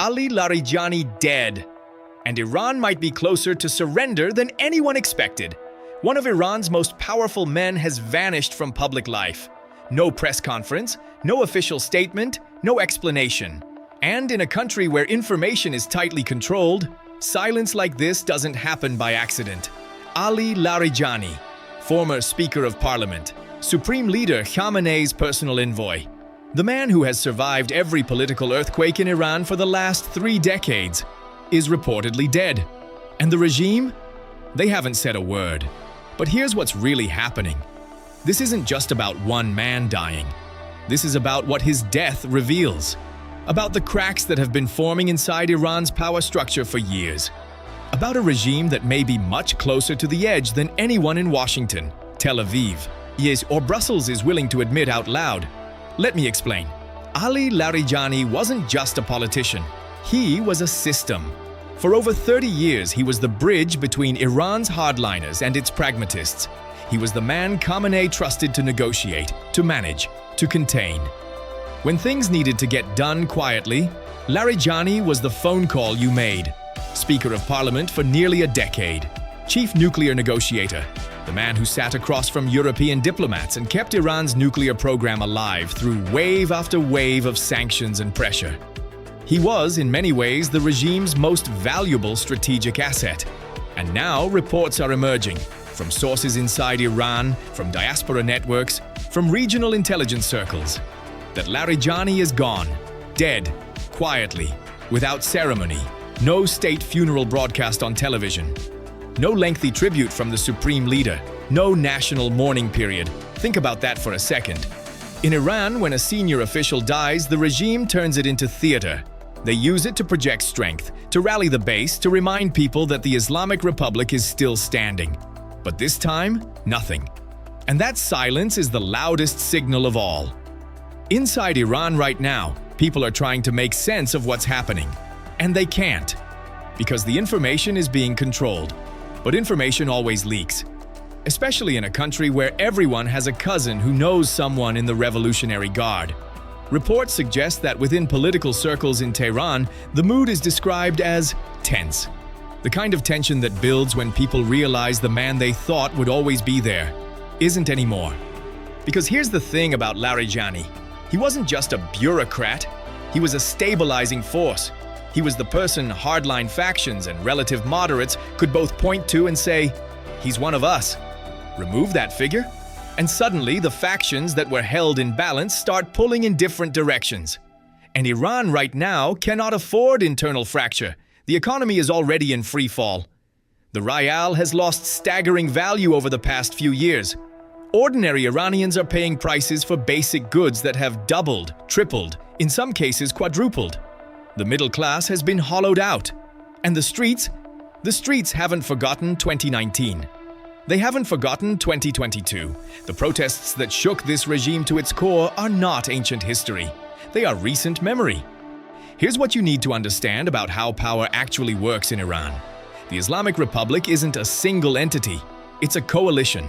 Ali Larijani dead, and Iran might be closer to surrender than anyone expected. One of Iran's most powerful men has vanished from public life. No press conference, no official statement, no explanation. And in a country where information is tightly controlled, silence like this doesn't happen by accident. Ali Larijani, former Speaker of Parliament, Supreme Leader Khamenei's personal envoy, the man who has survived every political earthquake in Iran for the last 3 decades, is reportedly dead. And the regime? They haven't said a word. But here's what's really happening. This isn't just about one man dying. This is about what his death reveals. About the cracks that have been forming inside Iran's power structure for years. About a regime that may be much closer to the edge than anyone in Washington, Tel Aviv, yes, or Brussels is willing to admit out loud. Let me explain. Ali Larijani wasn't just a politician. He was a system. For over 30 years, he was the bridge between Iran's hardliners and its pragmatists. He was the man Khamenei trusted to negotiate, to manage, to contain. When things needed to get done quietly, Larijani was the phone call you made. Speaker of Parliament for nearly a decade. Chief nuclear negotiator. The man who sat across from European diplomats and kept Iran's nuclear program alive through wave after wave of sanctions and pressure. He was, in many ways, the regime's most valuable strategic asset. And now reports are emerging, from sources inside Iran, from diaspora networks, from regional intelligence circles, that Larijani is gone, dead, quietly, without ceremony, no state funeral broadcast on television. No lengthy tribute from the supreme leader, no national mourning period. Think about that for a second. In Iran, when a senior official dies, the regime turns it into theater. They use it to project strength, to rally the base, to remind people that the Islamic Republic is still standing. But this time, nothing. And that silence is the loudest signal of all. Inside Iran right now, people are trying to make sense of what's happening. And they can't, because the information is being controlled. But information always leaks, especially in a country where everyone has a cousin who knows someone in the Revolutionary Guard. Reports suggest that within political circles in Tehran, the mood is described as tense. The kind of tension that builds when people realize the man they thought would always be there isn't anymore. Because here's the thing about Larijani. He wasn't just a bureaucrat, he was a stabilizing force. He was the person hardline factions and relative moderates could both point to and say, he's one of us. Remove that figure, and suddenly the factions that were held in balance start pulling in different directions. And Iran right now cannot afford internal fracture. The economy is already in free fall. The rial has lost staggering value over the past few years. Ordinary Iranians are paying prices for basic goods that have doubled, tripled, in some cases quadrupled. The middle class has been hollowed out. And the streets haven't forgotten 2019. They haven't forgotten 2022. The protests that shook this regime to its core are not ancient history. They are recent memory. Here's what you need to understand about how power actually works in Iran. The Islamic Republic isn't a single entity. It's a coalition,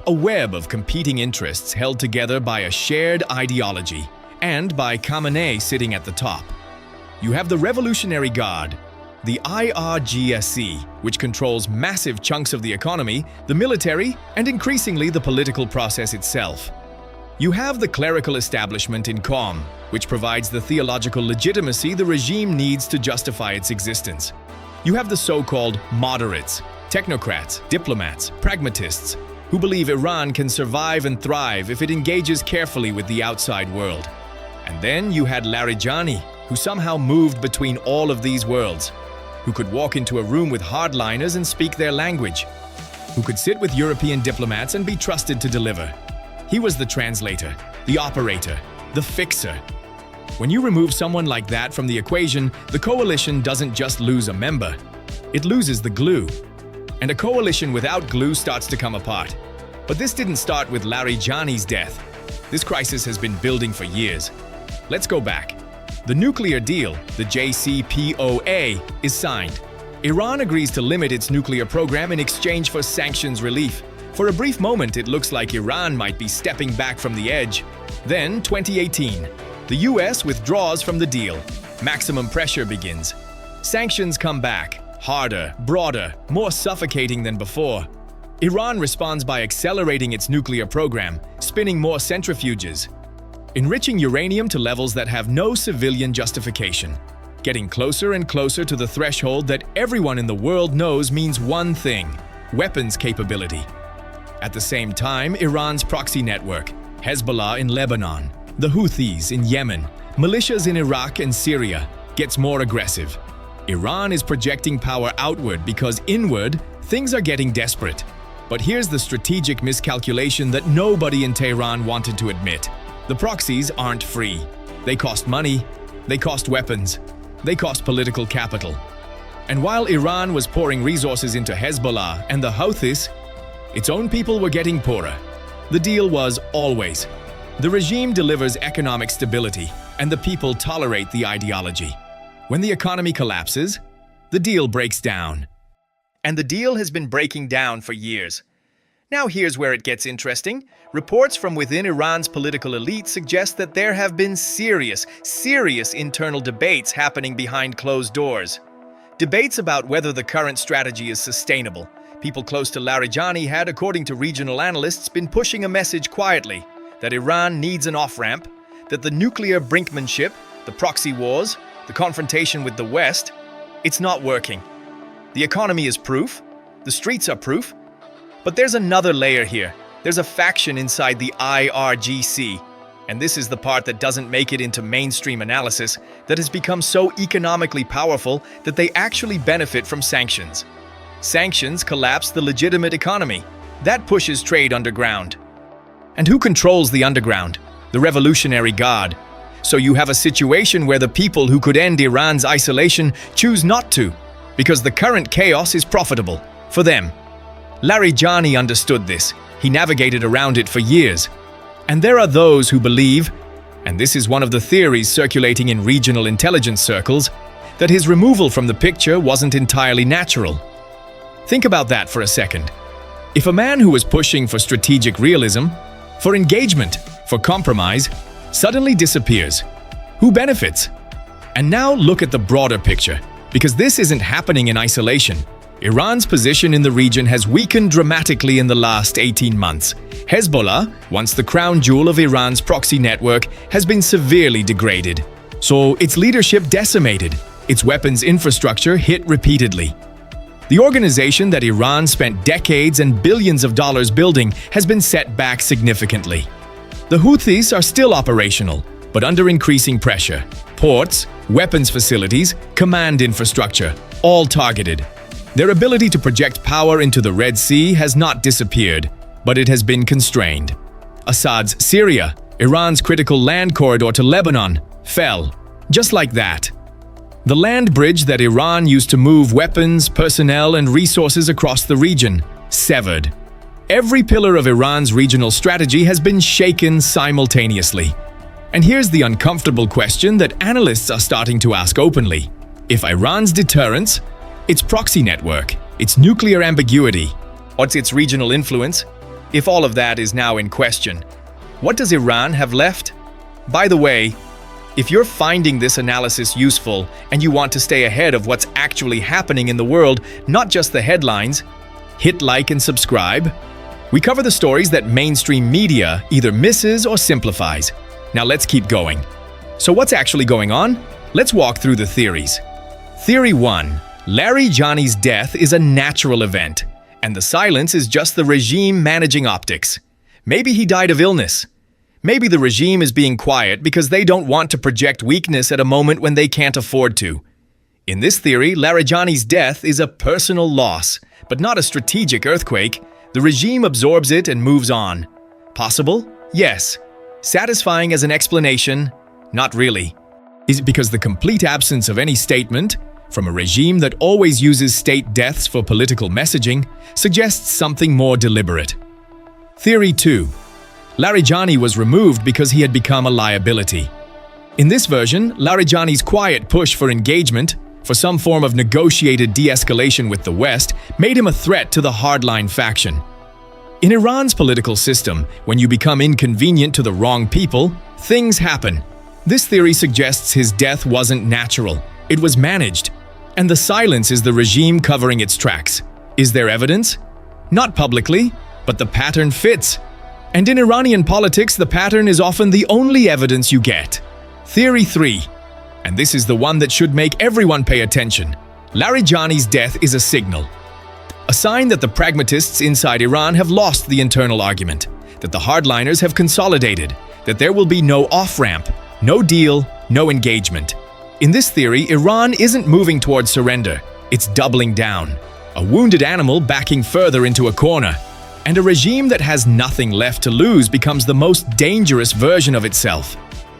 a web of competing interests held together by a shared ideology, and by Khamenei sitting at the top. You have the Revolutionary Guard, the IRGC, which controls massive chunks of the economy, the military, and increasingly the political process itself. You have the clerical establishment in Qom, which provides the theological legitimacy the regime needs to justify its existence. You have the so-called moderates, technocrats, diplomats, pragmatists, who believe Iran can survive and thrive if it engages carefully with the outside world. And then you had Larijani, who somehow moved between all of these worlds, who could walk into a room with hardliners and speak their language, who could sit with European diplomats and be trusted to deliver. He was the translator, the operator, the fixer. When you remove someone like that from the equation, the coalition doesn't just lose a member, it loses the glue. And a coalition without glue starts to come apart. But this didn't start with Larijani's death. This crisis has been building for years. Let's go back. The nuclear deal, the JCPOA, is signed. Iran agrees to limit its nuclear program in exchange for sanctions relief. For a brief moment, it looks like Iran might be stepping back from the edge. Then, 2018, the US withdraws from the deal. Maximum pressure begins. Sanctions come back, harder, broader, more suffocating than before. Iran responds by accelerating its nuclear program, spinning more centrifuges, enriching uranium to levels that have no civilian justification, getting closer and closer to the threshold that everyone in the world knows means one thing: weapons capability. At the same time, Iran's proxy network, Hezbollah in Lebanon, the Houthis in Yemen, militias in Iraq and Syria, gets more aggressive. Iran is projecting power outward because inward, things are getting desperate. But here's the strategic miscalculation that nobody in Tehran wanted to admit. The proxies aren't free. They cost money, they cost weapons, they cost political capital. And while Iran was pouring resources into Hezbollah and the Houthis, its own people were getting poorer. The deal was always: the regime delivers economic stability, and the people tolerate the ideology. When the economy collapses, the deal breaks down. And the deal has been breaking down for years. Now here's where it gets interesting. Reports from within Iran's political elite suggest that there have been serious internal debates happening behind closed doors. Debates about whether the current strategy is sustainable. People close to Larijani had, according to regional analysts, been pushing a message quietly that Iran needs an off-ramp, that the nuclear brinkmanship, the proxy wars, the confrontation with the West, it's not working. The economy is proof, the streets are proof, but there's another layer here. There's a faction inside the IRGC, and this is the part that doesn't make it into mainstream analysis, that has become so economically powerful that they actually benefit from sanctions. Sanctions collapse the legitimate economy. That pushes trade underground. And who controls the underground? The Revolutionary Guard. So you have a situation where the people who could end Iran's isolation choose not to, because the current chaos is profitable for them. Larijani understood this. He navigated around it for years. And there are those who believe, and this is one of the theories circulating in regional intelligence circles, that his removal from the picture wasn't entirely natural. Think about that for a second. If a man who was pushing for strategic realism, for engagement, for compromise, suddenly disappears, who benefits? And now look at the broader picture, because this isn't happening in isolation. Iran's position in the region has weakened dramatically in the last 18 months. Hezbollah, once the crown jewel of Iran's proxy network, has been severely degraded. So its leadership decimated, its weapons infrastructure hit repeatedly. The organization that Iran spent decades and billions of dollars building has been set back significantly. The Houthis are still operational, but under increasing pressure. Ports, weapons facilities, command infrastructure, all targeted. Their ability to project power into the Red Sea has not disappeared, but it has been constrained. Assad's Syria, Iran's critical land corridor to Lebanon, fell, just like that. The land bridge that Iran used to move weapons, personnel, and resources across the region, severed. Every pillar of Iran's regional strategy has been shaken simultaneously. And here's the uncomfortable question that analysts are starting to ask openly. If Iran's deterrence, its proxy network, its nuclear ambiguity, what's its regional influence? If all of that is now in question, what does Iran have left? By the way, if you're finding this analysis useful and you want to stay ahead of what's actually happening in the world, not just the headlines, hit like and subscribe. We cover the stories that mainstream media either misses or simplifies. Now let's keep going. So what's actually going on? Let's walk through the theories. Theory 1. Larijani's death is a natural event, and the silence is just the regime managing optics. Maybe he died of illness. Maybe the regime is being quiet because they don't want to project weakness at a moment when they can't afford to. In this theory, Larijani's death is a personal loss, but not a strategic earthquake. The regime absorbs it and moves on. Possible? Yes. Satisfying as an explanation? Not really. Is it because the complete absence of any statement, from a regime that always uses state deaths for political messaging, suggests something more deliberate? Theory 2. Larijani was removed because he had become a liability. In this version, Larijani's quiet push for engagement, for some form of negotiated de-escalation with the West, made him a threat to the hardline faction. In Iran's political system, when you become inconvenient to the wrong people, things happen. This theory suggests his death wasn't natural, it was managed. And the silence is the regime covering its tracks. Is there evidence? Not publicly, but the pattern fits. And in Iranian politics, the pattern is often the only evidence you get. Theory 3. And this is the one that should make everyone pay attention. Larijani's death is a signal. A sign that the pragmatists inside Iran have lost the internal argument, that the hardliners have consolidated, that there will be no off-ramp, no deal, no engagement. In this theory, Iran isn't moving towards surrender, it's doubling down. A wounded animal backing further into a corner. And a regime that has nothing left to lose becomes the most dangerous version of itself.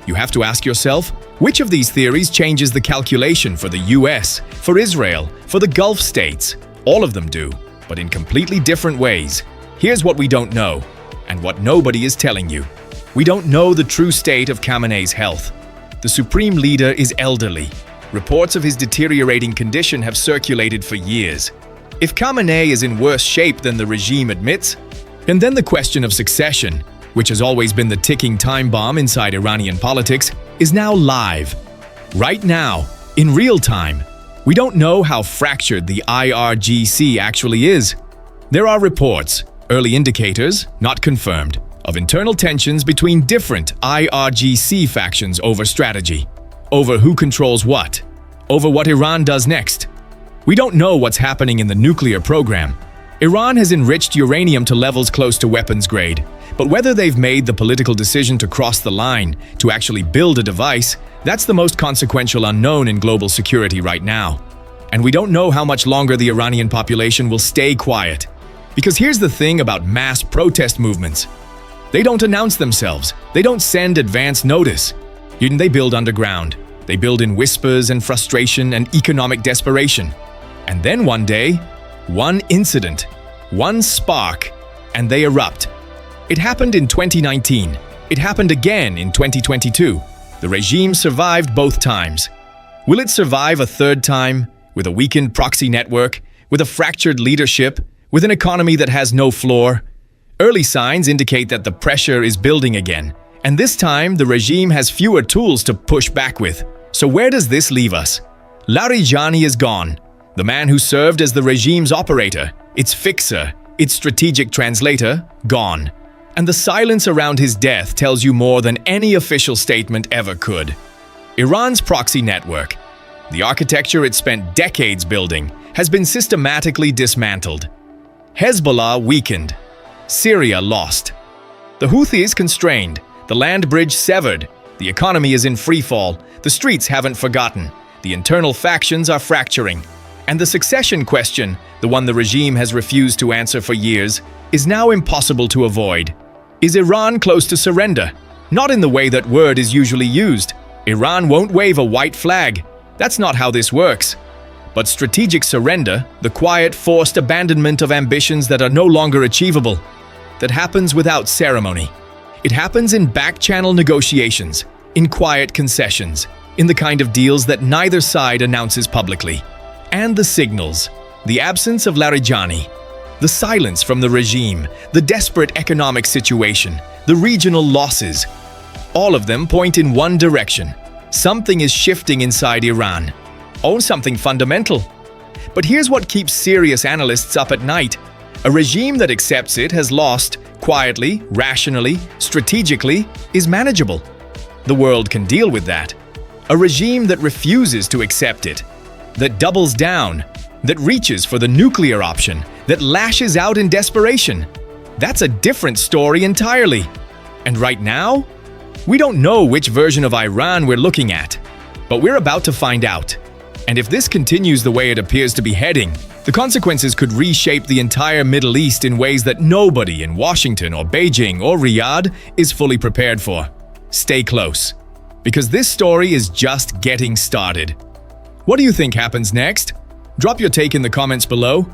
You have to ask yourself, which of these theories changes the calculation for the US, for Israel, for the Gulf states? All of them do, but in completely different ways. Here's what we don't know, and what nobody is telling you. We don't know the true state of Khamenei's health. The supreme leader is elderly. Reports of his deteriorating condition have circulated for years. If Khamenei is in worse shape than the regime admits, and then the question of succession, which has always been the ticking time bomb inside Iranian politics, is now live. Right now, in real time. We don't know how fractured the IRGC actually is. There are reports, early indicators, not confirmed, of internal tensions between different IRGC factions over strategy, over who controls what, over what Iran does next. We don't know what's happening in the nuclear program. Iran has enriched uranium to levels close to weapons grade, but whether they've made the political decision to cross the line, to actually build a device, that's the most consequential unknown in global security right now. And we don't know how much longer the Iranian population will stay quiet. Because here's the thing about mass protest movements. They don't announce themselves. They don't send advance notice. They build underground. They build in whispers and frustration and economic desperation. And then one day, one incident, one spark, and they erupt. It happened in 2019. It happened again in 2022. The regime survived both times. Will it survive a third time, with a weakened proxy network, with a fractured leadership, with an economy that has no floor? Early signs indicate that the pressure is building again, and this time the regime has fewer tools to push back with. So where does this leave us? Larijani is gone. The man who served as the regime's operator, its fixer, its strategic translator, gone. And the silence around his death tells you more than any official statement ever could. Iran's proxy network, the architecture it spent decades building, has been systematically dismantled. Hezbollah weakened. Syria lost. The Houthis constrained. The land bridge severed. The economy is in freefall. The streets haven't forgotten. The internal factions are fracturing. And the succession question, the one the regime has refused to answer for years, is now impossible to avoid. Is Iran close to surrender? Not in the way that word is usually used. Iran won't wave a white flag. That's not how this works. But strategic surrender, the quiet, forced abandonment of ambitions that are no longer achievable, that happens without ceremony. It happens in back-channel negotiations, in quiet concessions, in the kind of deals that neither side announces publicly. And the signals, the absence of Larijani, the silence from the regime, the desperate economic situation, the regional losses, all of them point in one direction. Something is shifting inside Iran. Oh, something fundamental. But here's what keeps serious analysts up at night. A regime that accepts it has lost, quietly, rationally, strategically, is manageable. The world can deal with that. A regime that refuses to accept it, that doubles down, that reaches for the nuclear option, that lashes out in desperation. That's a different story entirely. And right now, we don't know which version of Iran we're looking at, but we're about to find out. And if this continues the way it appears to be heading, the consequences could reshape the entire Middle East in ways that nobody in Washington or Beijing or Riyadh is fully prepared for. Stay close, because this story is just getting started. What do you think happens next? Drop your take in the comments below.